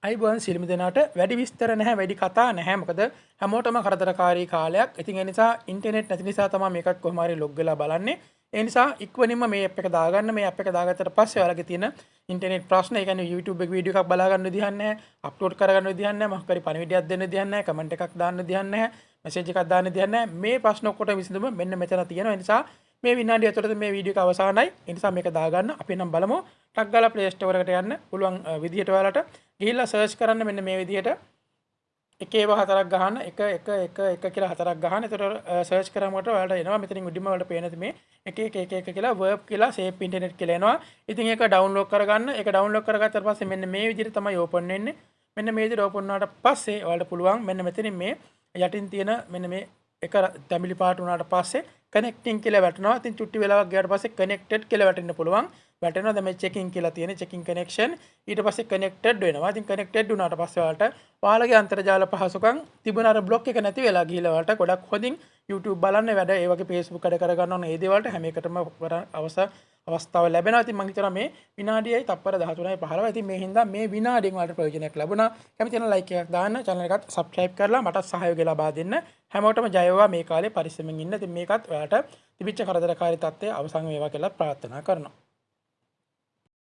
අයිබෝන් සිල්මි දෙනාට වැඩි විස්තර නැහැ වැඩි කතා නැහැ මොකද හැමෝටම කරදරකාරී කාලයක්. ඉතින් ඒ නිසා ඉන්ටර්නෙට් නැති නිසා තමයි මේකත් කොහොම හරි ලොග් වෙලා බලන්නේ. ඒ නිසා ඉක්මනින්ම මේ ඇප් එක දාගන්න. මේ ඇප් එක දාගත්තට පස්සේ ඔයාලගේ තියෙන ඉන්ටර්නෙට් ප්‍රශ්න, ඒ කියන්නේ YouTube එක වීඩියෝ එකක් බලා ගන්න විදිහක් නැහැ, අප්ලෝඩ් කරගන්න විදිහක් නැහැ, මොකක් හරි පණිවිඩයක් දෙන්න විදිහක් නැහැ, කමෙන්ට් එකක් දාන්න විදිහක් නැහැ, මෙසේජ් එකක් දාන්න විදිහක් නැහැ. මේ ප්‍රශ්න ඔක්කොට විසඳුම මෙන්න මෙතන තියෙනවා. ඒ නිසා මේ විනාඩිය ඇතුළත මේ වීඩියෝ එක අවසానයි. ඒ නිසා මේක දාගන්න. අපි නම් බලමු. ටක් ගාලා Play Store එකට යන්න පුළුවන් විදිහට ඔයාලට ගිහිල්ලා සර්ච් කරන්න මෙන්න මේ විදිහට එක ඒවා හතරක් ගහන්න එක කියලා හතරක් ගහන්න. එතකොට සර්ච් කරාමකට ඔයාලට එනවා මෙතනින් උඩින්ම ඔයාලට පේන මේ එක කියලා verb කියලා save internet කියලා එනවා. ඉතින් ඒක ඩවුන්ලෝඩ් කරගන්න. ඒක ඩවුන්ලෝඩ් කරගත්තාට පස්සේ මෙන්න මේ විදිහට තමයි ඕපන් වෙන්නේ. මෙන්න මේ විදිහට ඕපන් වුණාට පස්සේ ඔයාලට පුළුවන් මෙන්න මෙතනින් මේ යටින් තියෙන මෙන්න මේ එක තැඹිලි පාට වුණාට පස්සේ කනෙක්ටිං කියලා වැටෙනවා. ඉතින් චුට්ටි වෙලාවක් ගියාට පස්සේ කනෙක්ටඩ් කියලා වැටෙන්න පුළුවන්. වැටෙනවා. දැන් මේ චෙකින් කියලා තියෙන චෙකින් කනෙක්ෂන් ඊට පස්සේ කනෙක්ටඩ් වෙනවා. ඉතින් කනෙක්ටඩ් වුණාට පස්සේ ඔයාලගේ අන්තර්ජාල පහසුකම් තිබුණ අර බ්ලොක් එක නැති වෙලා ගිහිල්ලා ඔයාලට ගොඩක් හොඳින් YouTube බලන්න වැඩ ඒ වගේ Facebook වැඩ කරගන්න ඕන ඒ දේවල්ට හැම එකටම අවස්ථාව ලැබෙනවා. ඉතින් මම හිතනවා මේ විනාඩියයි තප්පර 13යි 15යි. ඉතින් මේ හින්දා මේ විනාඩියෙන් වලට ප්‍රයෝජනයක් ලැබුණා. කැමති නම් ලයික් එකක් දාන්න, channel එකට subscribe කරලා මට සහයෝගය ලබා දෙන්න. හැමෝටම ජය වේවා මේ කාලේ පරිස්සමෙන් ඉන්න. ඉතින් මේකත් ඔයාලට තිබිච්ච කරදරකාරී තත්ත්වය අවසන් වේවා කියලා ප්‍රාර්ථනා කරනවා.